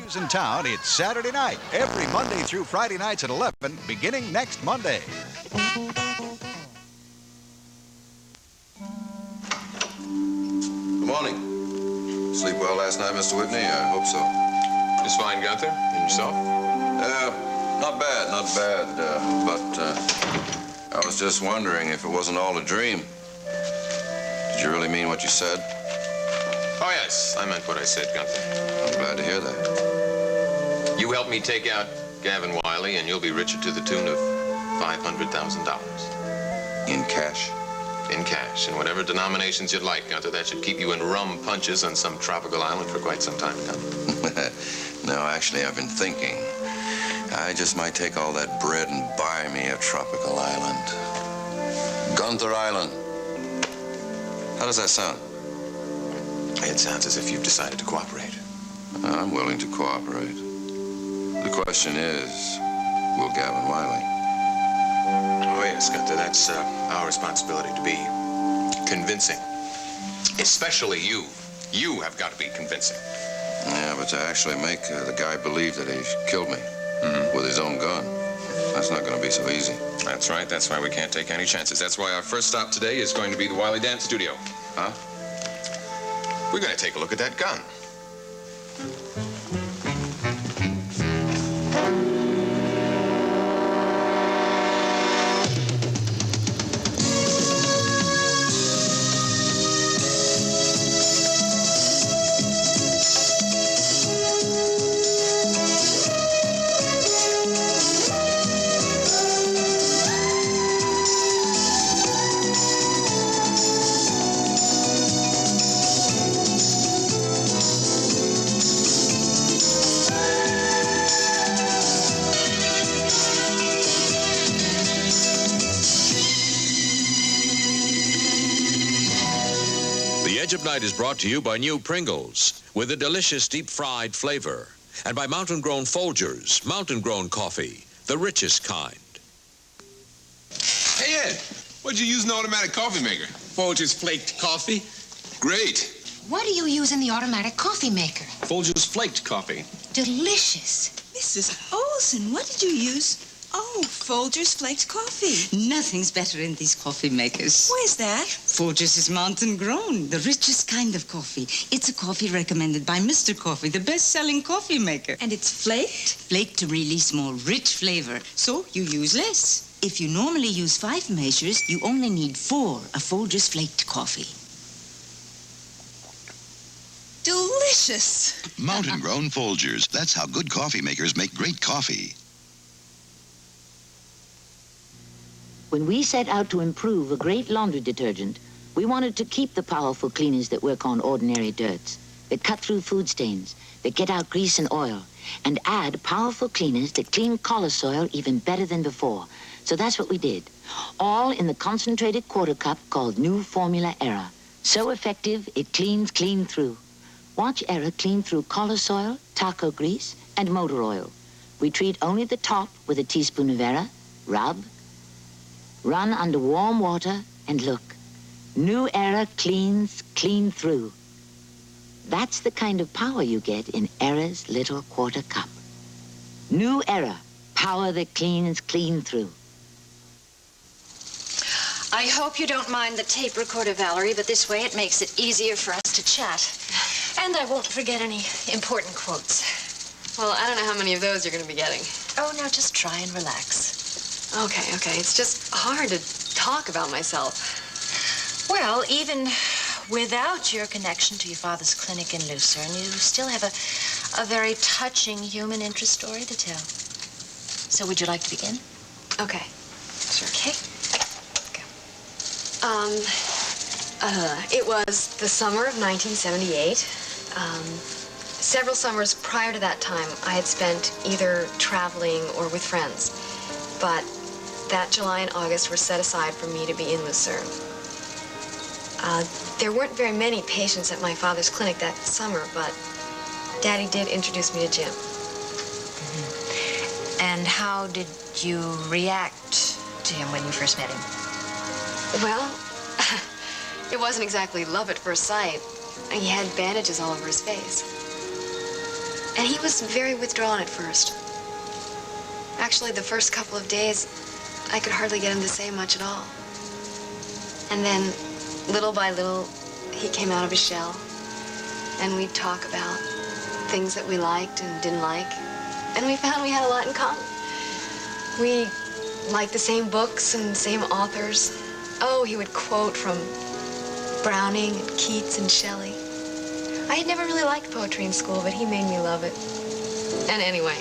parties in town, it's Saturday night, every Monday through Friday nights at 11, beginning next Monday. Good morning. Sleep well last night, Mr. Whitney? I hope so. Just fine, Gunther. And yourself? Not bad, not bad. But I was just wondering if it wasn't all a dream. Did you really mean what you said? Oh, yes. I meant what I said, Gunther. I'm glad to hear that. You help me take out Gavin Wiley, and you'll be richer to the tune of $500,000. In cash? In cash, in whatever denominations you'd like, Gunther. That should keep you in rum punches on some tropical island for quite some time to come. No, actually, I've been thinking. I just might take all that bread and buy me a tropical island. Gunther Island. How does that sound? It sounds as if you've decided to cooperate. I'm willing to cooperate. The question is, will Gavin Wiley? Oh, yes, Gunther, that's our responsibility to be convincing. Especially you. You have got to be convincing. Yeah, but to actually make the guy believe that he killed me with his own gun, that's not going to be so easy. That's right. That's why we can't take any chances. That's why our first stop today is going to be the Wiley Dance Studio. Huh? We're going to take a look at that gun. The Edge of Night is brought to you by new Pringles with a delicious deep-fried flavor, and by mountain-grown Folgers, mountain-grown coffee, the richest kind. Hey, Ed, what'd you use an automatic coffee maker? Folgers flaked coffee. Great. What do you use in the automatic coffee maker? Folgers flaked coffee. Delicious. Mrs. Olson, what did you use? Oh, Folgers flaked coffee. Nothing's better in these coffee makers. Where's that? Folgers is mountain grown, the richest kind of coffee. It's a coffee recommended by Mr. Coffee, the best-selling coffee maker. And it's flaked? Flaked to release more rich flavor, so you use less. If you normally use 5 measures, you only need 4 of Folgers flaked coffee. Delicious. Mountain-grown Folgers. That's how good coffee makers make great coffee. When we set out to improve a great laundry detergent, we wanted to keep the powerful cleaners that work on ordinary dirts, that cut through food stains, that get out grease and oil, and add powerful cleaners that clean collar soil even better than before. So that's what we did, all in the concentrated quarter cup called New Formula Era. So effective, it cleans clean through. Watch Era clean through collar soil, taco grease, and motor oil. We treat only the top with a teaspoon of Era, rub, run under warm water, and look. New Era cleans clean through. That's the kind of power you get in Era's little quarter cup. New Era, power that cleans clean through. I hope you don't mind the tape recorder, Valerie, but this way it makes it easier for us to chat. And I won't forget any important quotes. Well, I don't know how many of those you're going to be getting. Oh, now just try and relax. Okay. It's just hard to talk about myself. Well, even without your connection to your father's clinic in Lucerne, you still have a very touching human interest story to tell. So would you like to begin? Okay. Sure. Okay. It was the summer of 1978. Several summers prior to that time, I had spent either traveling or with friends. But that July and August were set aside for me to be in Lucerne. There weren't very many patients at my father's clinic that summer, but Daddy did introduce me to Jim. Mm-hmm. And how did you react to him when you first met him? Well, it wasn't exactly love at first sight. He had bandages all over his face. And he was very withdrawn at first. Actually, the first couple of days, I could hardly get him to say much at all. And then, little by little, he came out of his shell. And we'd talk about things that we liked and didn't like. And we found we had a lot in common. We liked the same books and same authors. Oh, he would quote from Browning and Keats and Shelley. I had never really liked poetry in school, but he made me love it. And anyway,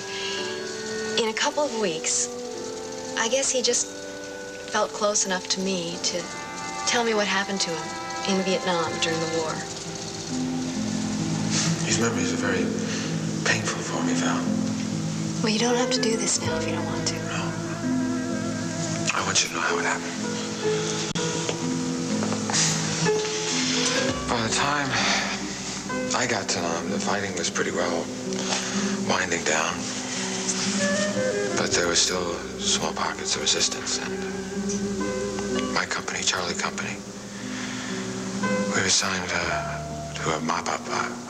in a couple of weeks, I guess he just felt close enough to me to tell me what happened to him in Vietnam during the war. These memories are very painful for me, Val. Well, you don't have to do this now if you don't want to. No. I want you to know how it happened. By the time I got to Nam, the fighting was pretty well winding down. But there were still small pockets of resistance, and my company, Charlie Company, we were assigned to a mop-up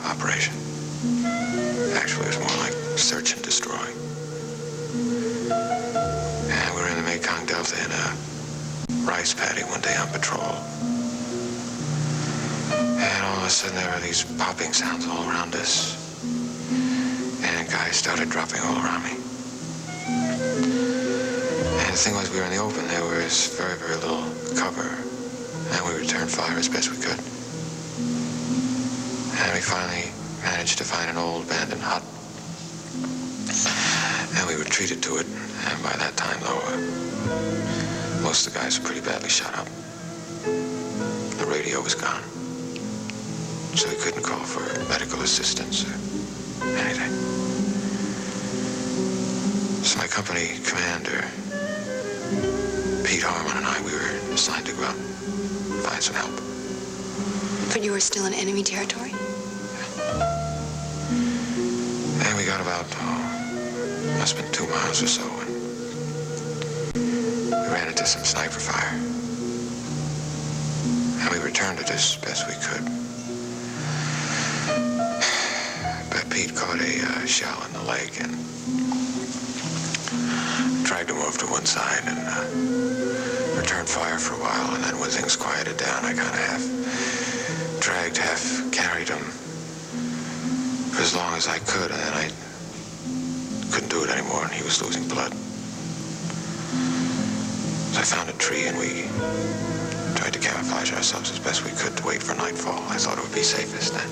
operation. Actually, it was more like search and destroy. And we were in the Mekong Delta in a rice paddy one day on patrol. And all of a sudden there were these popping sounds all around us. And guys started dropping all around me. And the thing was, we were in the open. There was very, very little cover. And we returned fire as best we could. And we finally managed to find an old abandoned hut. And we retreated to it. And by that time, though, most of the guys were pretty badly shot up. The radio was gone. So we couldn't call for medical assistance or anything. So my company commander, Pete Harmon, and I, we were assigned to go out and find some help. But you were still in enemy territory? And we got about, must have been 2 miles or so, and we ran into some sniper fire. And we returned it as best we could. But Pete caught a shell in the leg and tried to move to one side and returned fire for a while. And then when things quieted down, I kind of half dragged, half carried him for as long as I could, and then I couldn't do it anymore, and he was losing blood. So I found a tree, and we tried to camouflage ourselves as best we could to wait for nightfall. I thought it would be safest then.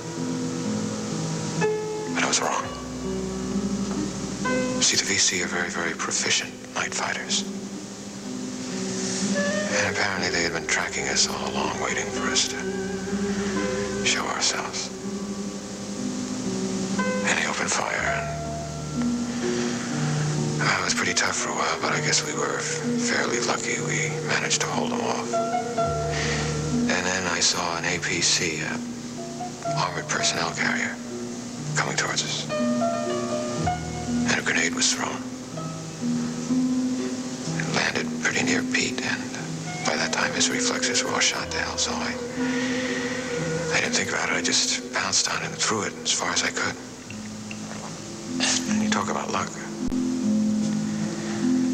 But I was wrong. See, the VC are very, very proficient night fighters. And apparently they had been tracking us all along, waiting for us to show ourselves. And they opened fire, and it was pretty tough for a while, but I guess we were fairly lucky. We managed to hold them off. And then I saw an APC, armored personnel carrier, coming towards us. And a grenade was thrown. It landed pretty near Pete, and by that time his reflexes were all shot to hell, so I didn't think about it. I just pounced on it and threw it as far as I could. And you talk about luck.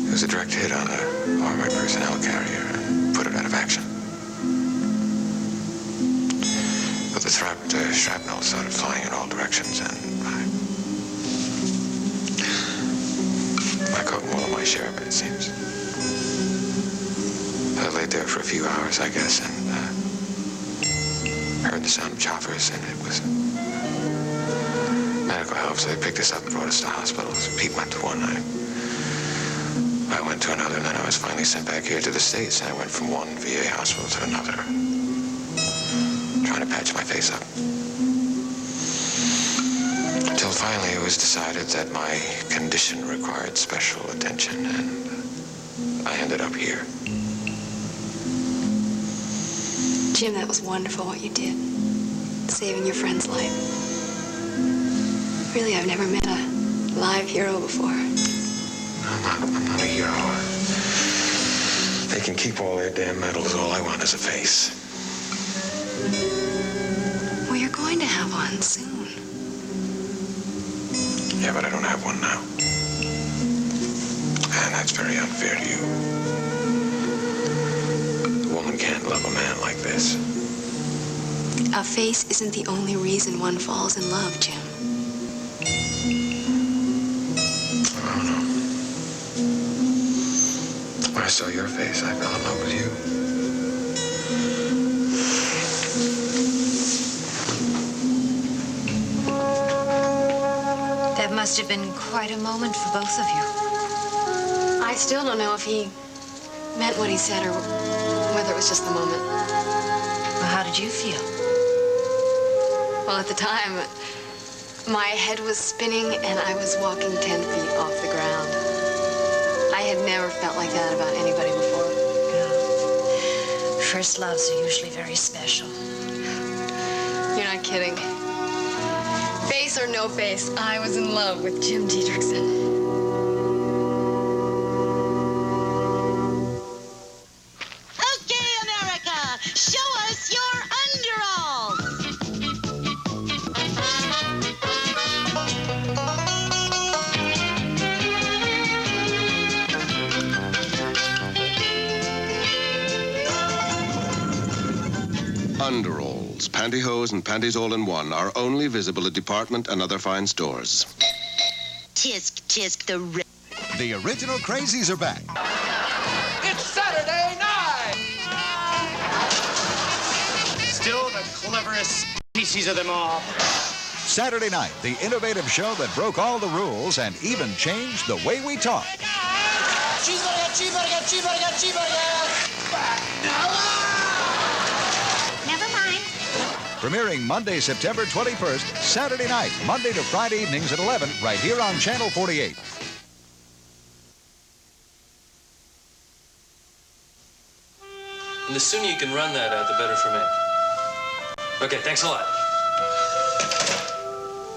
It was a direct hit on an armored personnel carrier and put it out of action. But the shrapnel started flying in all directions, and I caught more than my share of it, it seems. I laid there for a few hours, I guess, and heard the sound of choppers, and it was medical help, so they picked us up and brought us to hospitals. Pete went to one, I went to another, and then I was finally sent back here to the States, and I went from one VA hospital to another, trying to patch my face up. Until finally it was decided that my condition required special attention, and I ended up here. Jim, that was wonderful what you did, saving your friend's life. Really, I've never met a live hero before. I'm not a hero. They can keep all their damn medals. All I want is a face. Well, you're going to have one soon. Yeah, but I don't have one now. And that's very unfair to you. A woman can't love a man like this. A face isn't the only reason one falls in love, Jim. I don't know. When I saw your face, I fell in love with you. That must have been quite a moment for both of you. I still don't know if he meant what he said or whether it was just the moment. Well, how did you feel? Well, at the time, my head was spinning and I was walking 10 feet off the ground. I had never felt like that about anybody before. Yeah. First loves are usually very special. You're not kidding. Face or no face, I was in love with Jim Dietrichson. Okay, America, show us your underalls. Underalls, pantyhose and panties all in one are only visible at department and other fine stores. Tisk, tisk, The original Crazies are back. It's Saturday night! Still the cleverest species of them all. Saturday Night, the innovative show that broke all the rules and even changed the way we talk. Never mind. Premiering Monday, September 21st, Saturday night, Monday to Friday evenings at 11, right here on Channel 48. And the sooner you can run that out, the better for me. Okay, thanks a lot.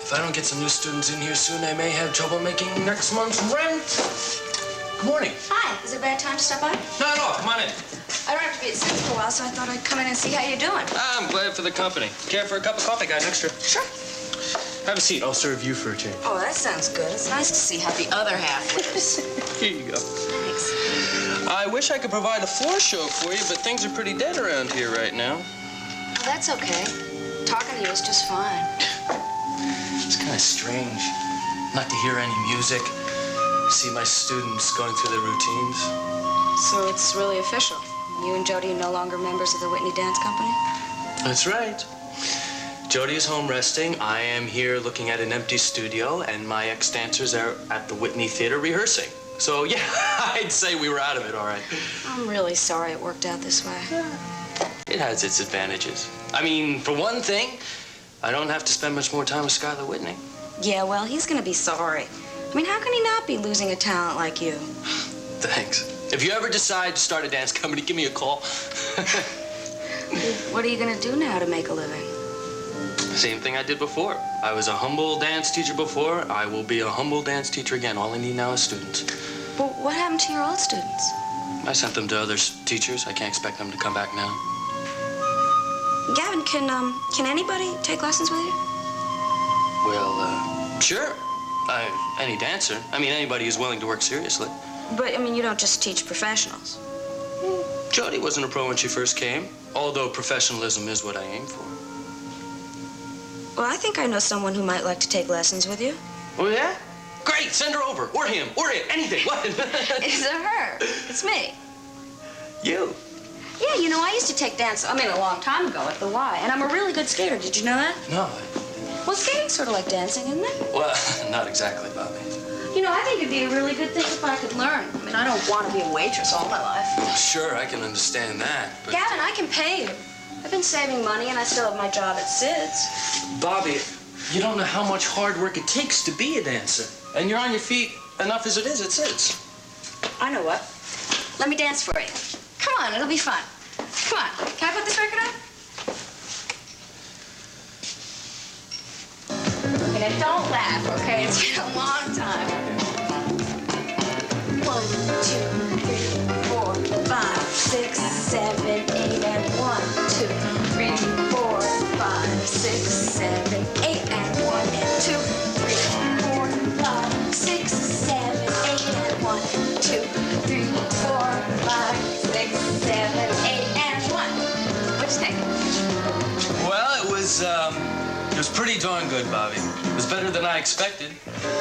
If I don't get some new students in here soon, I may have trouble making next month's rent. Good morning. Hi, is it a bad time to stop by? Not at all. Come on in. I don't have to be at City for a while, so I thought I'd come in and see how you're doing. I'm glad for the company. Care for a cup of coffee? Got an extra? Sure. Have a seat. I'll serve you for a change. Oh, that sounds good. It's nice to see how the other half lives. Here you go. Thanks. I wish I could provide a floor show for you, but things are pretty dead around here right now. Well, that's okay. Talking to you is just fine. It's kind of strange not to hear any music, see my students going through their routines. So it's really official. You and Jody are no longer members of the Whitney Dance Company? That's right. Jody is home resting. I am here looking at an empty studio, and my ex-dancers are at the Whitney Theater rehearsing. So, yeah, I'd say we were out of it, all right. I'm really sorry it worked out this way. It has its advantages. I mean, for one thing, I don't have to spend much more time with Skylar Whitney. Yeah, well, he's gonna be sorry. I mean, how can he not be losing a talent like you? Thanks. If you ever decide to start a dance company, give me a call. What are you gonna do now to make a living? Same thing I did before. I was a humble dance teacher before. I will be a humble dance teacher again. All I need now is students. But what happened to your old students? I sent them to other teachers. I can't expect them to come back now. Gavin, can anybody take lessons with you? Well, sure. Any dancer. I mean, anybody who's willing to work seriously. But, I mean, you don't just teach professionals. Jody wasn't a pro when she first came, although professionalism is what I aim for. Well, I think I know someone who might like to take lessons with you. Oh, yeah? Great, send her over. Or him, or it, anything. What? It's her. It's me. You? Yeah, you know, I used to take dance, a long time ago at the Y, and I'm a really good skater. Did you know that? No. Well, skating's sort of like dancing, isn't it? Well, not exactly, Bobby. You know, I think it'd be a really good thing if I could learn. I mean, I don't want to be a waitress all my life. Sure, I can understand that, but... Gavin, I can pay you. I've been saving money, and I still have my job at Sid's. Bobby, you don't know how much hard work it takes to be a dancer. And you're on your feet enough as it is at Sid's. I know what. Let me dance for you. Come on, it'll be fun. Come on. Can I put this record on? Okay, now don't laugh, okay? It's been a long time. 1, 2, 3, 4, 5, 6, 7, 8, and 1, 2, 3, 4, 5, 6, 7, 8, and 1, and 2, 3, 4, 1, good, Bobby. It was better than I expected.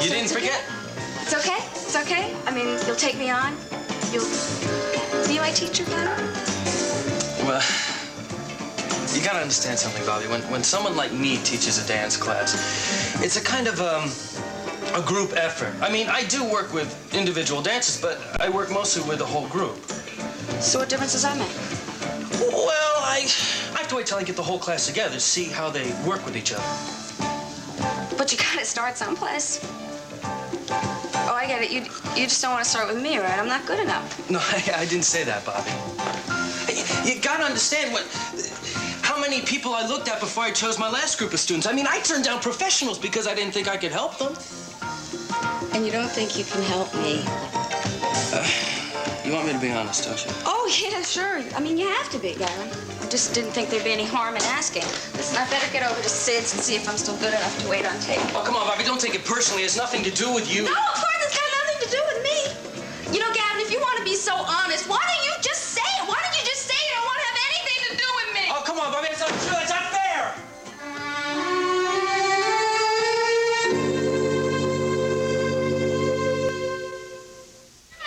You didn't forget. It's okay. It's okay. I mean, you'll take me on. You'll be my teacher, Gavin? Well, you gotta understand something, Bobby. When someone like me teaches a dance class, it's a kind of a group effort. I mean, I do work with individual dancers, but I work mostly with a whole group. So what difference does that make? Well, I have to wait till I get the whole class together to see how they work with each other. But you gotta start someplace. Oh, I get it. You just don't want to start with me, right? I'm not good enough. No, I didn't say that, Bobby. You gotta understand how many people I looked at before I chose my last group of students. I mean, I turned down professionals because I didn't think I could help them. And you don't think you can help me? You want me to be honest, don't you? Oh, yeah, sure. I mean, you have to be, Gavin. I just didn't think there'd be any harm in asking. Listen, I better get over to Sid's and see if I'm still good enough to wait on tape. Oh, come on, Bobby, don't take it personally. It has nothing to do with you. No, of course it's got nothing to do with me. You know, Gavin, if you want to be so honest, why don't you just say it? Why don't you just say you don't want to have anything to do with me? Oh, come on, Bobby, it's not true. It's not fair.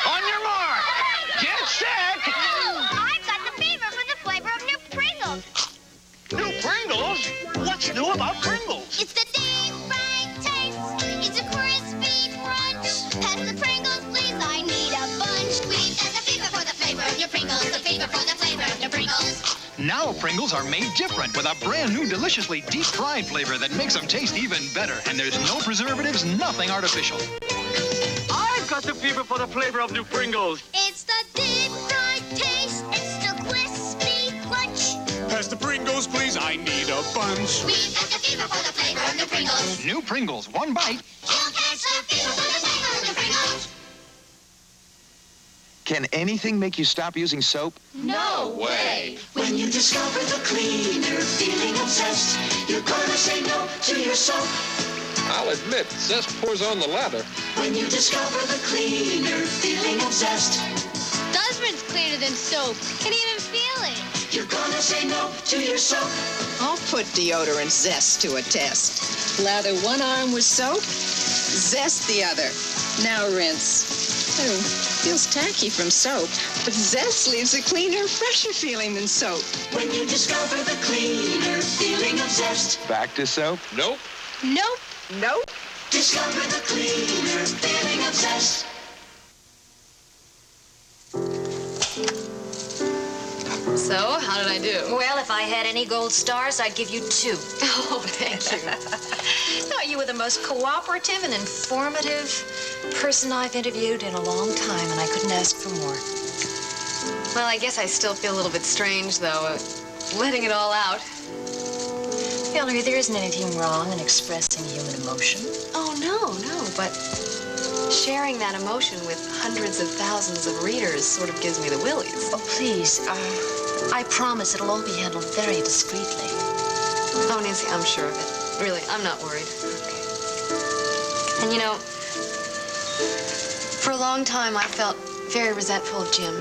On your mark. Get set. I've got the fever for the flavor of new Pringles. New Pringles? What's new about Pringles? It's the deep fried taste. It's a crispy crunch. Pass the Pringles, please. I need a bunch. We've got the fever for the flavor of new Pringles. The fever for the flavor of new Pringles. Now Pringles are made different with a brand new deliciously deep-fried flavor that makes them taste even better. And there's no preservatives, nothing artificial. I've got the fever for the flavor of new Pringles. It's the deep fried taste. It's the crispy crunch. Pass the Pringles, please. I need a bunch. We've got the fever for the flavor of new Pringles. New Pringles, one bite. You'll catch the fever for the flavor of new Pringles. Can anything make you stop using soap? No way. When you discover the cleaner feeling of zest, you're gonna say no to your soap. I'll admit, zest pours on the lather. When you discover the cleaner feeling of zest, Does rinse cleaner than soap. Can even feel it. you're gonna say no to your soap. I'll put deodorant zest to a test. Lather one arm with soap, zest the other. Now rinse. Oh, feels tacky from soap, but zest leaves a cleaner, fresher feeling than soap. When you discover the cleaner feeling of zest, Back to soap? Nope. Nope. Nope. discover the cleaner feeling of zest. So, how did I do? Well, if I had any gold stars, I'd give you 2. Oh, thank you. Thought you were the most cooperative and informative person I've interviewed in a long time, and I couldn't ask for more. Well, I guess I still feel a little bit strange, though, letting it all out. Valerie, there isn't anything wrong in expressing human emotion. Oh, no, but sharing that emotion with hundreds of thousands of readers sort of gives me the willies. Oh, please, I promise it'll all be handled very discreetly. Oh, Nancy, I'm sure of it. Really, I'm not worried. And you know, for a long time I felt very resentful of Jim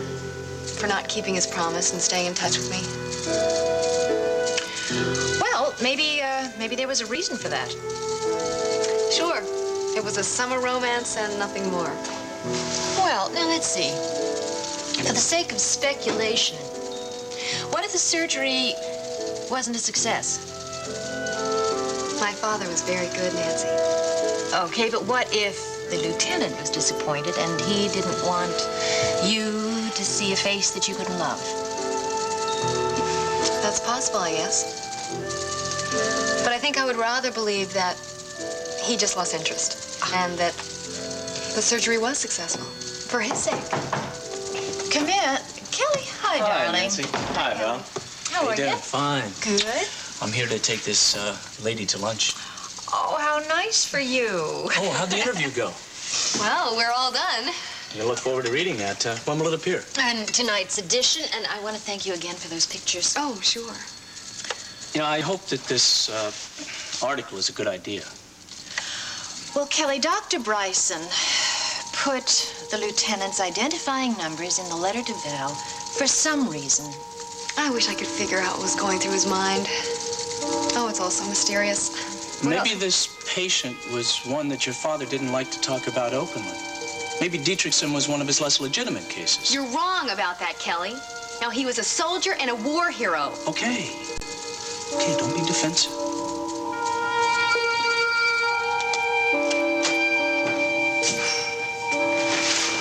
for not keeping his promise and staying in touch with me. Well, maybe there was a reason for that. Sure, it was a summer romance and nothing more. Well, now let's see. For the sake of speculation, what if the surgery wasn't a success? My father was very good, Nancy. Okay, but what if the lieutenant was disappointed and he didn't want you to see a face that you couldn't love? That's possible, I guess. But I think I would rather believe that he just lost interest and that the surgery was successful for his sake. Come in. Kelly, hi, darling. Nancy. Hi, Val. How are you doing? you? Fine. Good. I'm here to take this lady to lunch. Oh, how nice for you. Oh, how'd the interview go? Well, we're all done. I look forward to reading that. When will it appear? And tonight's edition, and I want to thank you again for those pictures. Oh, sure. You know, I hope that this article is a good idea. Well, Kelly, Dr. Bryson put the lieutenant's identifying numbers in the letter to Val for some reason. I wish I could figure out what was going through his mind. Oh, it's all so mysterious. Maybe this patient was one that your father didn't like to talk about openly. Maybe Dietrichson was one of his less legitimate cases. You're wrong about that, Kelly. Now, he was a soldier and a war hero. Okay. Okay, don't be defensive.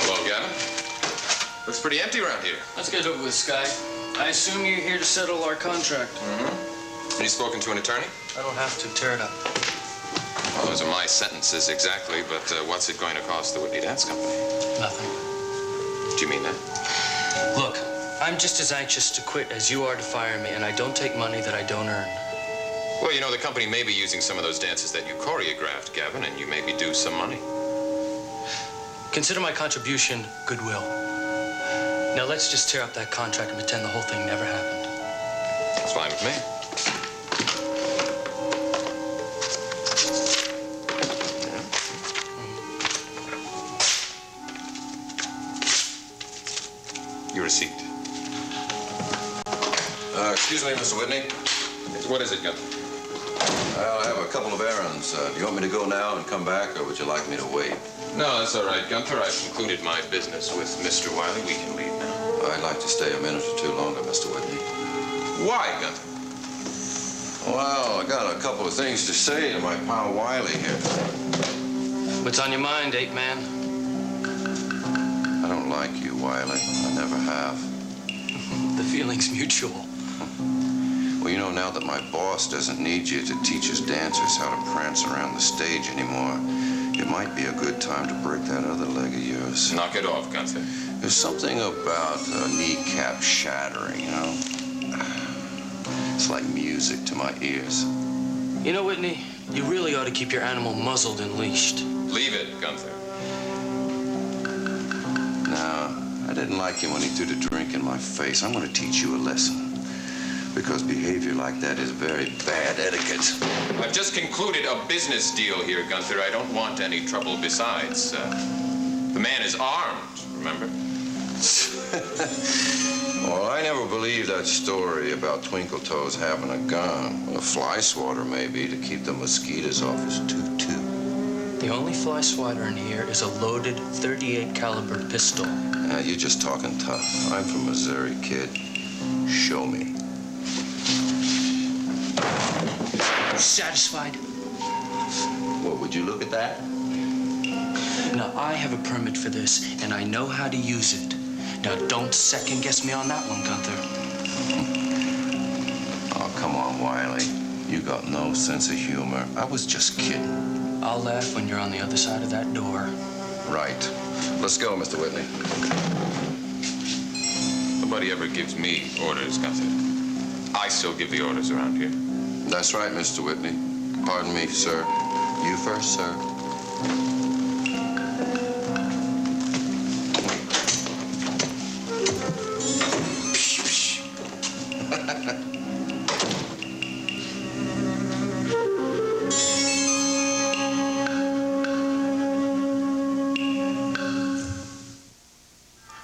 Hello, Gavin. Looks pretty empty around here. Let's get over with, Sky. I assume you're here to settle our contract. Have you spoken to an attorney? I don't have to. Tear it up. Well, those are my sentences exactly, but what's it going to cost the Whitney Dance Company? Nothing. Do you mean that? Look, I'm just as anxious to quit as you are to fire me, and I don't take money that I don't earn. Well, you know, the company may be using some of those dances that you choreographed, Gavin, and you may be due some money. Consider my contribution goodwill. Now let's just tear up that contract and pretend the whole thing never happened. That's fine with me. Your receipt. Excuse me, Mr. Whitney. What is it, Gavin? I have a couple of errands. Do you want me to go now and come back, or would you like me to wait? No, that's all right, Gunther. I've concluded my business with Mr. Wiley. We can leave now. I'd like to stay a minute or two longer, Mr. Whitney. Why, Gunther? Well, I got a couple of things to say to my pal Wiley here. What's on your mind, ape man? I don't like you, Wiley. I never have. The feeling's mutual. Well, you know, now that my boss doesn't need you to teach his dancers how to prance around the stage anymore, it might be a good time to break that other leg of yours. Knock it off, Gunther. There's something about kneecap shattering, you know? It's like music to my ears. You know, Whitney, you really ought to keep your animal muzzled and leashed. Leave it, Gunther. No, I didn't like him when he threw the drink in my face. I'm going to teach you a lesson. Because behavior like that is very bad etiquette. I've just concluded a business deal here, Gunther. I don't want any trouble besides. The man is armed, remember? Well, I never believed that story about Twinkle Toes having a gun. A fly swatter, maybe, to keep the mosquitoes off his tutu. The only fly swatter in here is a loaded .38 caliber pistol. You're just talking tough. I'm from Missouri, kid. Show me. Satisfied? Well, would you look at that? Now, I have a permit for this, and I know how to use it. Now, don't second-guess me on that one, Gunther. Oh, come on, Wiley. You got no sense of humor. I was just kidding. I'll laugh when you're on the other side of that door. Right. Let's go, Mr. Whitney. Nobody ever gives me orders, Gunther. I still give the orders around here. That's right, Mr. Whitney. Pardon me, sir. You first, sir.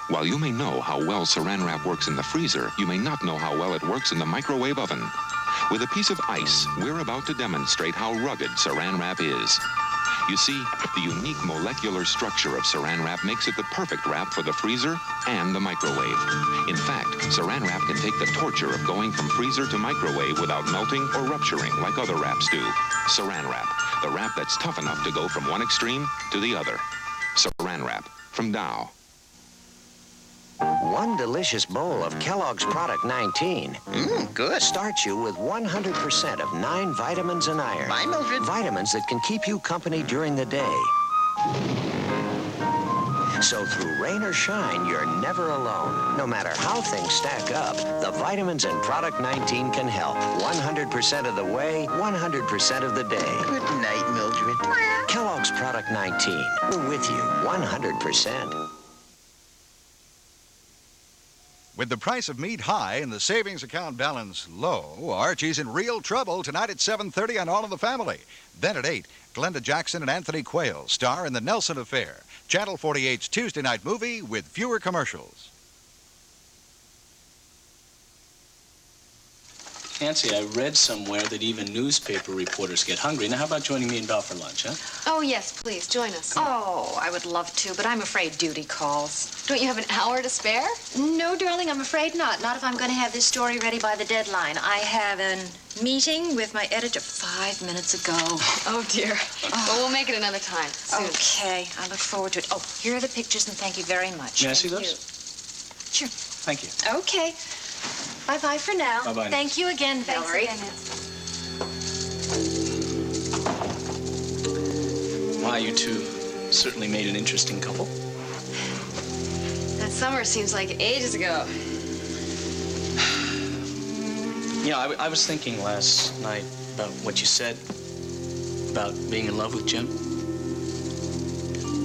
While you may know how well Saran Wrap works in the freezer, you may not know how well it works in the microwave oven. With a piece of ice, we're about to demonstrate how rugged Saran Wrap is. You see, the unique molecular structure of Saran Wrap makes it the perfect wrap for the freezer and the microwave. In fact, Saran Wrap can take the torture of going from freezer to microwave without melting or rupturing like other wraps do. Saran Wrap, the wrap that's tough enough to go from one extreme to the other. Saran Wrap from Dow. One delicious bowl of Kellogg's Product 19. Good. Starts you with 100% of 9 vitamins and iron. Bye, Mildred. Vitamins that can keep you company during the day. So through rain or shine, you're never alone. No matter how things stack up, the vitamins in Product 19 can help. 100% of the way, 100% of the day. Good night, Mildred. Kellogg's Product 19. We're with you 100%. With the price of meat high and the savings account balance low, Archie's in real trouble tonight at 7:30 on All in the Family. Then at 8, Glenda Jackson and Anthony Quayle star in The Nelson Affair, Channel 48's Tuesday night movie with fewer commercials. Nancy, I read somewhere that even newspaper reporters get hungry. Now, how about joining me in Bell for lunch, huh? Oh, yes, please, join us. Oh, I would love to, but I'm afraid duty calls. Don't you have an hour to spare? No, darling, I'm afraid not. Not if I'm going to have this story ready by the deadline. I have a meeting with my editor 5 minutes ago. Oh, dear. Well, we'll make it another time soon. Okay, I look forward to it. Oh, here are the pictures, and thank you very much. May I see Thank those? Sure. Thank you. Okay. Bye-bye for now. Bye-bye. Thank you again, Thanks Valerie. again, Nancy. Wow, you two certainly made an interesting couple. That summer seems like ages ago. Yeah, I was thinking last night about what you said about being in love with Jim.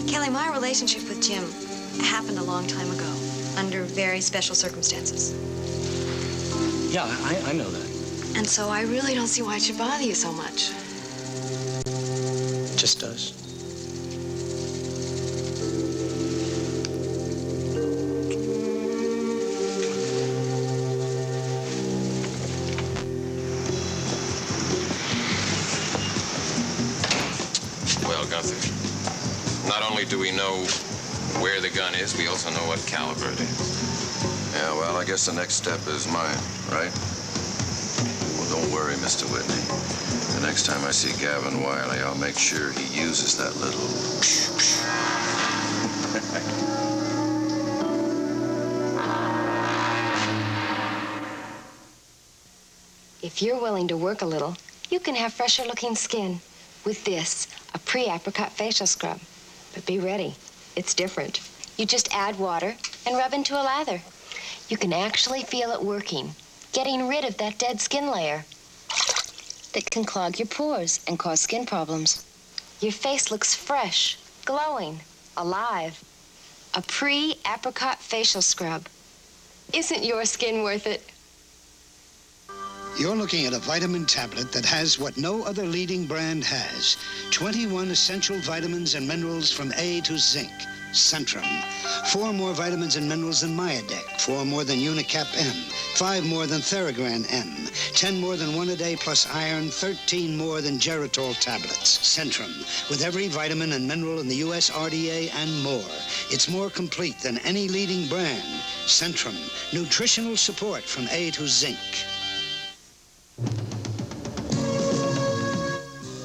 Kelly, my relationship with Jim happened a long time ago, under very special circumstances. Yeah, I know that. And so I really don't see why it should bother you so much. It just does. Well, Gunther, not only do we know where the gun is, we also know what caliber it is. Yeah, well, I guess the next step is mine, right? Well, don't worry, Mr. Whitney. The next time I see Gavin Wiley, I'll make sure he uses that little... If you're willing to work a little, you can have fresher looking skin with this, a pre-apricot facial scrub. But be ready, it's different. You just add water and rub into a lather. You can actually feel it working, getting rid of that dead skin layer that can clog your pores and cause skin problems. Your face looks fresh, glowing, alive. A pre-apricot facial scrub. Isn't your skin worth it? You're looking at a vitamin tablet that has what no other leading brand has. 21 essential vitamins and minerals from A to zinc. Centrum. 4 more vitamins and minerals than Myadec. 4 more than Unicap M. 5 more than Theragran M. 10 more than One A Day plus iron. 13 more than Geritol tablets. Centrum. With every vitamin and mineral in the U.S. RDA and more. It's more complete than any leading brand. Centrum. Nutritional support from A to zinc.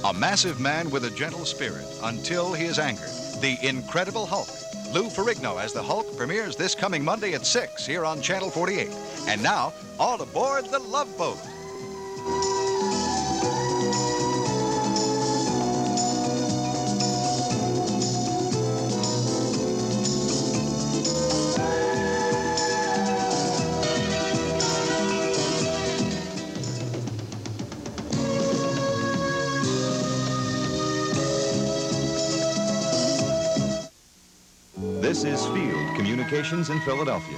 A massive man with a gentle spirit until he is angered. The Incredible Hulk. Lou Ferrigno as the Hulk premieres this coming Monday at 6 here on Channel 48. And now, all aboard the Love Boat. This is Field Communications in Philadelphia.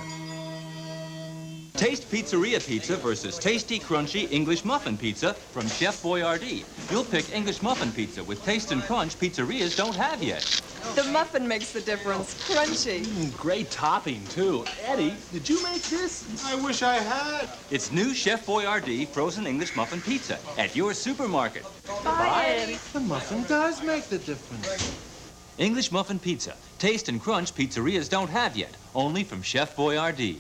Taste Pizzeria Pizza versus Tasty, Crunchy English Muffin Pizza from Chef Boyardee. You'll pick English Muffin Pizza with taste and crunch pizzerias don't have yet. The muffin makes the difference. Crunchy. Great topping, too. Eddie, did you make this? I wish I had. It's new Chef Boyardee frozen English Muffin Pizza at your supermarket. Bye, Eddie. The muffin does make the difference. English Muffin Pizza. Taste and crunch pizzerias don't have yet. Only from Chef Boyardee.